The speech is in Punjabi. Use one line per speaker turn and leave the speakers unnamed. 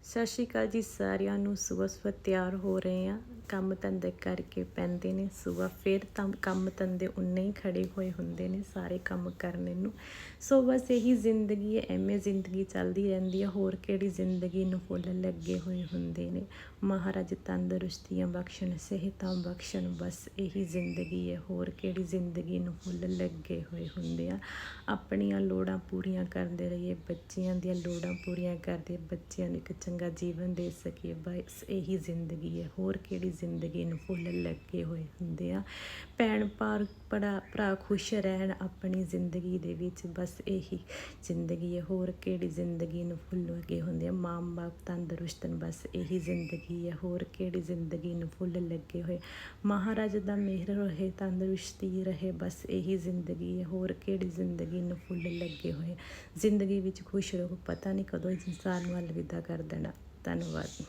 ਸਤਿ ਸ਼੍ਰੀ ਅਕਾਲ ਜੀ ਸਾਰਿਆਂ ਨੂੰ। ਸੁਬਹ ਤਿਆਰ ਹੋ ਰਹੇ ਹਾਂ, ਕੰਮ ਧੰਦੇ ਕਰਕੇ ਪੈਂਦੇ ਨੇ ਸੁਬਹ, ਫਿਰ ਤਾਂ ਕੰਮ ਧੰਦੇ ਉਨੇ ਹੀ ਖੜੇ ਹੋਏ ਹੁੰਦੇ ਨੇ ਸਾਰੇ ਕੰਮ ਕਰਨ ਨੂੰ। ਸੋ ਬਸ ਇਹੀ ਜ਼ਿੰਦਗੀ ਹੈ, ਐਵੇਂ ਜ਼ਿੰਦਗੀ ਚੱਲਦੀ ਰਹਿੰਦੀ ਹੈ। ਹੋਰ ਕਿਹੜੀ ਜ਼ਿੰਦਗੀ ਨੂੰ ਫੁੱਲ ਲੱਗੇ ਹੋਏ ਹੁੰਦੇ ਨੇ। ਮਹਾਰਾਜ ਤੰਦਰੁਸਤੀਆਂ ਬਖਸ਼ਣ, ਸਿਹਤਾਂ ਬਖਸ਼ਣ, ਬਸ ਇਹੀ ਜ਼ਿੰਦਗੀ ਹੈ। ਹੋਰ ਕਿਹੜੀ ਜ਼ਿੰਦਗੀ ਨੂੰ ਫੁੱਲ ਲੱਗੇ ਹੋਏ ਹੁੰਦੇ ਆ। ਆਪਣੀਆਂ ਲੋੜਾਂ ਪੂਰੀਆਂ ਕਰਦੇ ਰਹੀਏ, ਬੱਚਿਆਂ ਦੀਆਂ ਲੋੜਾਂ ਪੂਰੀਆਂ ਕਰਦੇ, ਬੱਚਿਆਂ ਨੂੰ ਇੱਕ ਚੰਗਾ ਜੀਵਨ ਦੇ ਸਕੀਏ, ਬਸ ਇਹੀ ਜ਼ਿੰਦਗੀ ਹੈ। ਹੋਰ ਕਿਹੜੀ ਜ਼ਿੰਦਗੀ ਨੂੰ ਫੁੱਲ ਲੱਗੇ ਹੋਏ ਹੁੰਦੇ ਆ। ਭੈਣ ਭਰਾ ਖੁਸ਼ ਰਹਿਣ ਆਪਣੀ ਜ਼ਿੰਦਗੀ ਦੇ ਵਿੱਚ, ਬਸ ਇਹੀ ਜ਼ਿੰਦਗੀ ਹੈ। ਹੋਰ ਕਿਹੜੀ ਜ਼ਿੰਦਗੀ ਨੂੰ ਫੁੱਲ ਲੱਗੇ ਹੁੰਦੇ ਆ। ਮਾਂ ਬਾਪ ਤੰਦਰੁਸਤ ਨੇ, ਬਸ ਇਹੀ ਜ਼ਿੰਦਗੀ ਹੈ। ਹੋਰ ਕਿਹੜੀ ਜ਼ਿੰਦਗੀ ਨੂੰ ਫੁੱਲ ਲੱਗੇ ਹੋਏ। ਮਹਾਰਾਜ ਦਾ ਮਿਹਰ ਰਹੇ, ਤੰਦਰੁਸਤੀ ਰਹੇ, ਬਸ ਇਹੀ ਜ਼ਿੰਦਗੀ ਹੈ। ਹੋਰ ਕਿਹੜੀ ਜ਼ਿੰਦਗੀ ਨੂੰ ਫੁੱਲ ਲੱਗੇ ਹੋਏ। ਜ਼ਿੰਦਗੀ ਵਿੱਚ ਖੁਸ਼ ਰਹੋ, ਪਤਾ ਨਹੀਂ ਕਦੋਂ ਇਨਸਾਨ ਨੂੰ ਅਲਵਿਦਾ ਕਰ ਦੇਣਾ। ਧੰਨਵਾਦ।